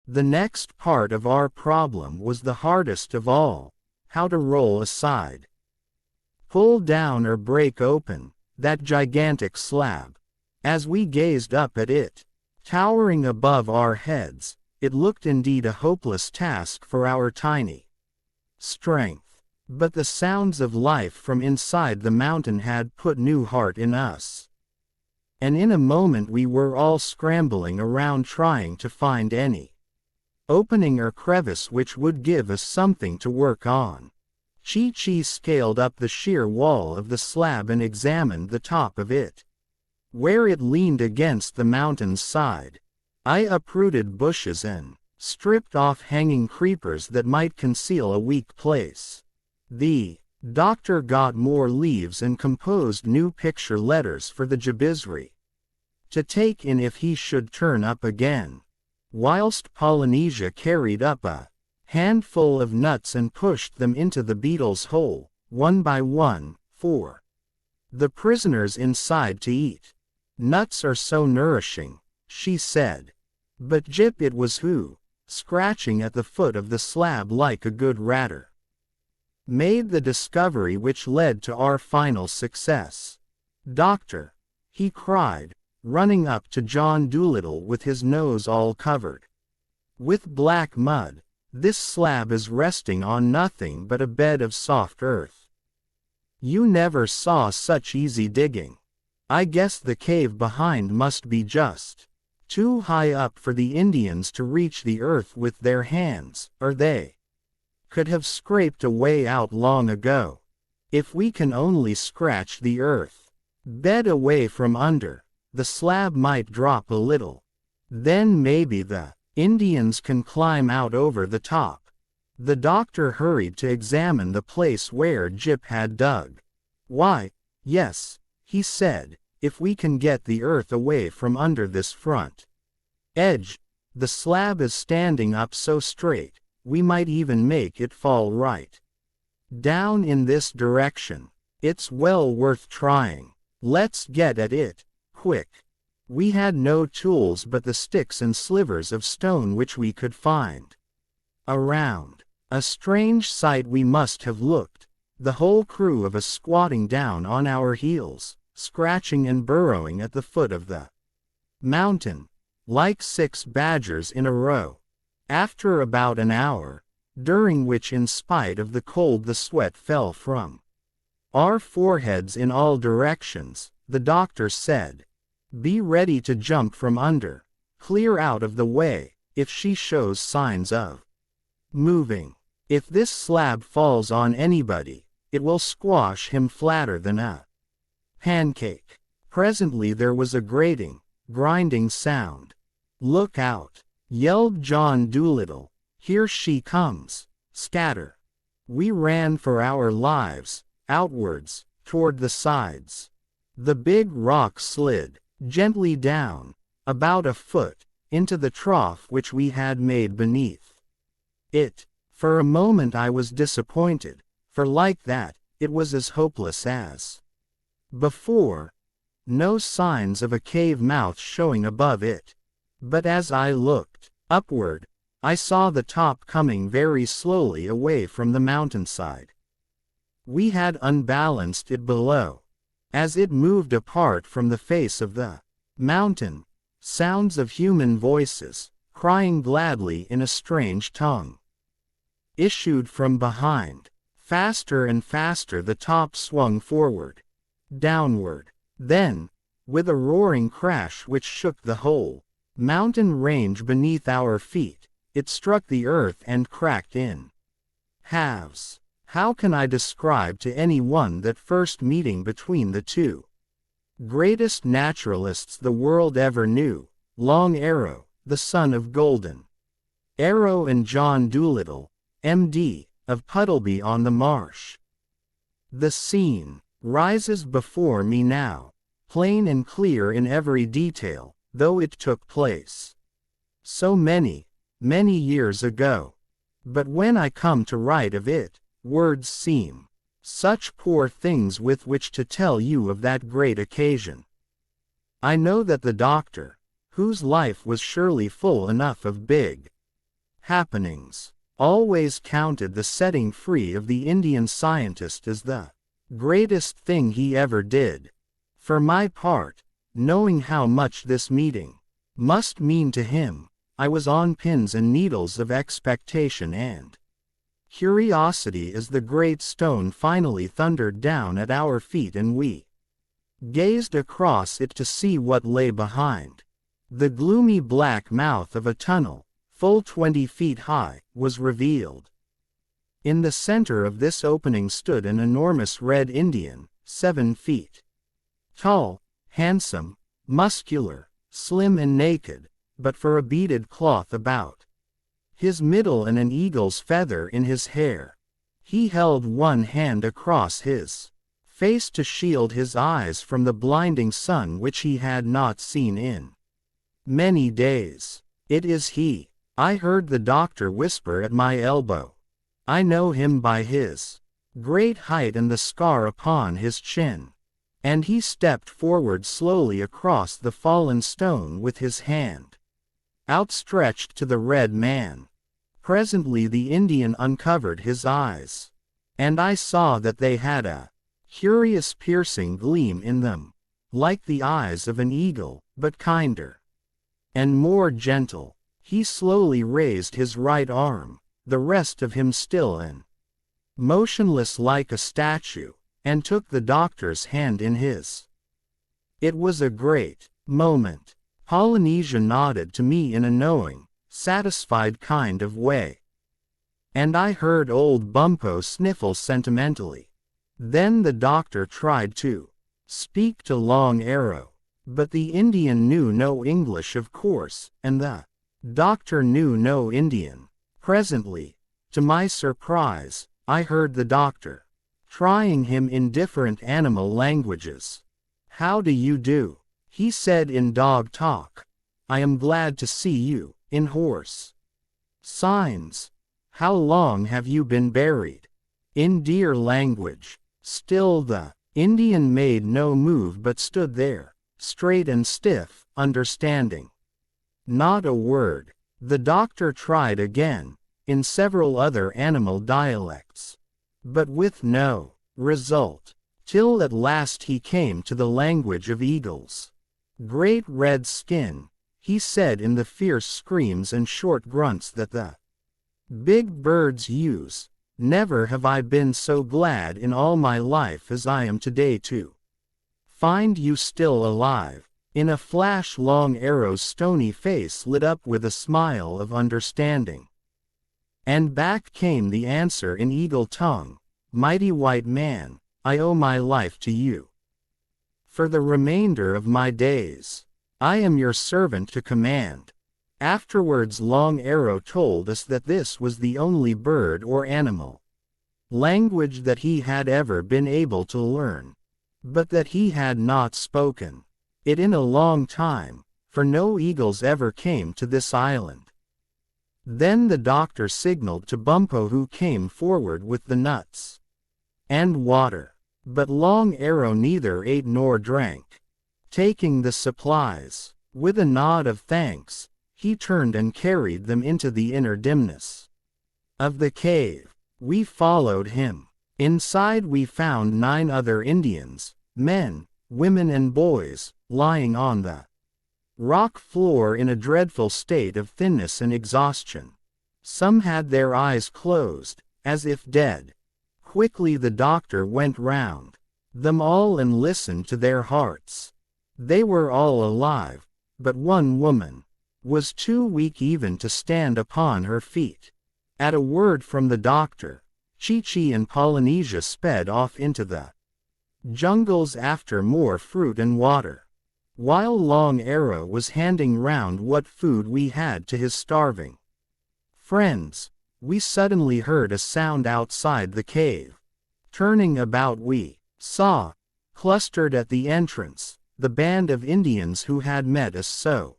The next part of our problem was the hardest of all: how to roll aside, pull down or break open, that gigantic slab. As we gazed up at it, towering above our heads, it looked indeed a hopeless task for our tiny strength. But the sounds of life from inside the mountain had put new heart in us. And in a moment we were all scrambling around trying to find any opening or crevice which would give us something to work on. Chi-Chi scaled up the sheer wall of the slab and examined the top of it. Where it leaned against the mountain's side, I uprooted bushes and stripped off hanging creepers that might conceal a weak place. The doctor got more leaves and composed new picture letters for the Jabizri to take in if he should turn up again, whilst Polynesia carried up a handful of nuts and pushed them into the beetle's hole, one by one, for the prisoners inside to eat. "Nuts are so nourishing," she said. But Jip it was who, scratching at the foot of the slab like a good ratter, made the discovery which led to our final success. "Doctor," he cried, running up to John Dolittle with his nose all covered with black mud, "this slab is resting on nothing but a bed of soft earth. You never saw such easy digging. I guess the cave behind must be just too high up for the Indians to reach the earth with their hands, or they could have scraped a way out long ago. If we can only scratch the earth bed away from under, the slab might drop a little. Then maybe the Indians can climb out over the top." The doctor hurried to examine the place where Jip had dug. "Why, yes," he said, "if we can get the earth away from under this front edge, the slab is standing up so straight, we might even make it fall right down in this direction. It's well worth trying. Let's get at it, quick." We had no tools but the sticks and slivers of stone which we could find around. A strange sight we must have looked, the whole crew of us squatting down on our heels, scratching and burrowing at the foot of the mountain, like 6 badgers in a row. After about an hour, during which in spite of the cold the sweat fell from our foreheads in all directions, the doctor said, "Be ready to jump from under, clear out of the way, if she shows signs of moving. If this slab falls on anybody, it will squash him flatter than a pancake." Presently there was a grating, grinding sound. "Look out!" yelled John Dolittle. "Here she comes. Scatter!" We ran for our lives, outwards, toward the sides. The big rock slid gently down, about a foot, into the trough which we had made beneath it. For a moment I was disappointed, for like that, it was as hopeless as before. No signs of a cave mouth showing above it. But as I looked upward, I saw the top coming very slowly away from the mountainside. We had unbalanced it below. As it moved apart from the face of the mountain, sounds of human voices, crying gladly in a strange tongue, issued from behind. Faster and faster the top swung forward, downward. Then, with a roaring crash which shook the whole mountain range beneath our feet, it struck the earth and cracked in halves. How can I describe to any one that first meeting between the two greatest naturalists the world ever knew, Long Arrow, the son of Golden Arrow, and John Dolittle, M.D., of Puddleby on the Marsh? The scene rises before me now, plain and clear in every detail, though it took place so many, many years ago. But when I come to write of it, words seem such poor things with which to tell you of that great occasion. I know that the doctor, whose life was surely full enough of big happenings, always counted the setting free of the Indian scientist as the greatest thing he ever did. For my part, knowing how much this meeting must mean to him, I was on pins and needles of expectation and curiosity as the great stone finally thundered down at our feet and we gazed across it to see what lay behind. The gloomy black mouth of a tunnel, full 20 feet high, was revealed. In the center of this opening stood an enormous red Indian, 7 feet tall, handsome, muscular, slim and naked, but for a beaded cloth about his middle and an eagle's feather in his hair. He held one hand across his face to shield his eyes from the blinding sun which he had not seen in many days. "It is he," I heard the doctor whisper at my elbow. "I know him by his great height and the scar upon his chin." And he stepped forward slowly across the fallen stone with his hand outstretched to the red man. Presently the Indian uncovered his eyes, and I saw that they had a curious piercing gleam in them, like the eyes of an eagle, but kinder and more gentle. He slowly raised his right arm, the rest of him still and motionless like a statue, and took the doctor's hand in his. It was a great moment. Polynesia nodded to me in a knowing, satisfied kind of way. And I heard old Bumpo sniffle sentimentally. Then the doctor tried to speak to Long Arrow, but the Indian knew no English of course, and the doctor knew no Indian. Presently, to my surprise, I heard the doctor trying him in different animal languages. "How do you do?" he said in dog talk. "I am glad to see you," in horse signs. "How long have you been buried?" in deer language. Still the Indian made no move but stood there, straight and stiff, understanding not a word. The doctor tried again, in several other animal dialects, but with no result, till at last he came to the language of eagles. "Great red skin," he said in the fierce screams and short grunts that the big birds use. "Never have I been so glad in all my life as I am today to find you still alive." In a flash Long Arrow's stony face lit up with a smile of understanding. And back came the answer in eagle tongue, "Mighty white man, I owe my life to you. For the remainder of my days, I am your servant to command." Afterwards Long Arrow told us that this was the only bird or animal language that he had ever been able to learn, but that he had not spoken it in a long time, for no eagles ever came to this island. Then the doctor signaled to Bumpo, who came forward with the nuts and water. But Long Arrow neither ate nor drank. Taking the supplies, with a nod of thanks, he turned and carried them into the inner dimness of the cave. We followed him. Inside we found 9 other Indians, men, women and boys, lying on the rock floor in a dreadful state of thinness and exhaustion. Some had their eyes closed, as if dead. Quickly the doctor went round them all and listened to their hearts. They were all alive, but one woman was too weak even to stand upon her feet. At a word from the doctor, Chi-Chi and Polynesia sped off into the jungles after more fruit and water, while Long Arrow was handing round what food we had to his starving friends. We suddenly heard a sound outside the cave. Turning about we saw, clustered at the entrance, the band of Indians who had met us so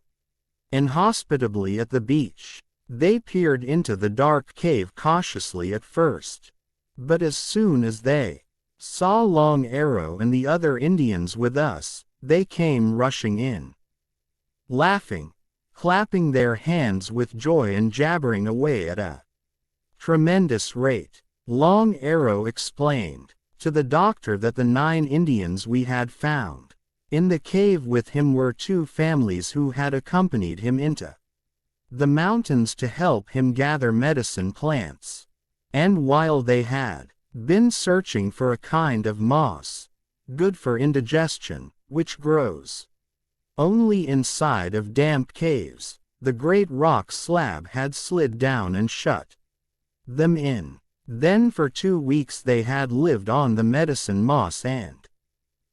inhospitably at the beach. They peered into the dark cave cautiously at first, but as soon as they saw Long Arrow and the other Indians with us, they came rushing in, laughing, clapping their hands with joy and jabbering away at a tremendous rate. Long Arrow explained to the doctor that the 9 Indians we had found in the cave with him were 2 families who had accompanied him into the mountains to help him gather medicine plants. And while they had been searching for a kind of moss, good for indigestion, which grows only inside of damp caves, the great rock slab had slid down and shut them in. Then for 2 weeks they had lived on the medicine moss and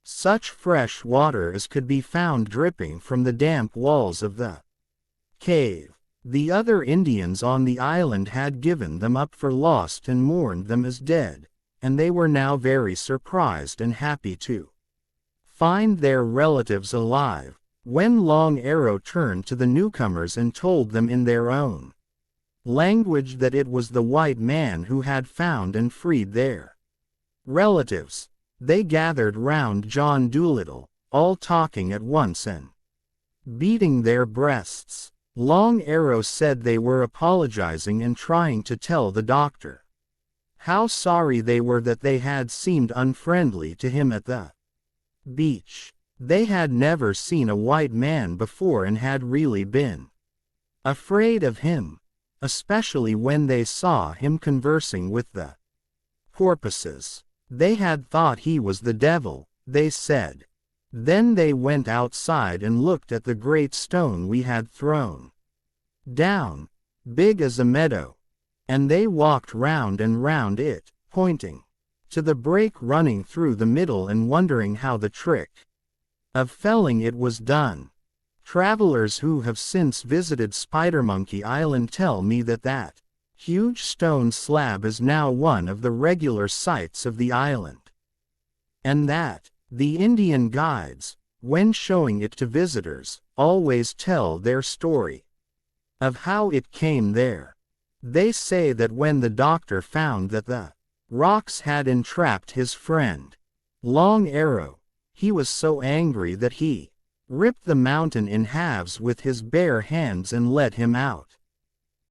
such fresh water as could be found dripping from the damp walls of the cave. The other Indians on the island had given them up for lost and mourned them as dead, and they were now very surprised and happy to find their relatives alive, when Long Arrow turned to the newcomers and told them in their own language that it was the white man who had found and freed their relatives. They gathered round John Dolittle, all talking at once and beating their breasts. Long Arrow said they were apologizing and trying to tell the doctor how sorry they were that they had seemed unfriendly to him at the beach. They had never seen a white man before and had really been afraid of him, especially when they saw him conversing with the porpoises. They had thought he was the devil, they said. Then they went outside and looked at the great stone we had thrown down, big as a meadow, and they walked round and round it, pointing to the break running through the middle and wondering how the trick of felling it was done. Travelers who have since visited Spidermonkey Island tell me that that huge stone slab is now one of the regular sights of the island, and that the Indian guides, when showing it to visitors, always tell their story of how it came there. They say that when the doctor found that the rocks had entrapped his friend, Long Arrow, he was so angry that he ripped the mountain in halves with his bare hands and let him out.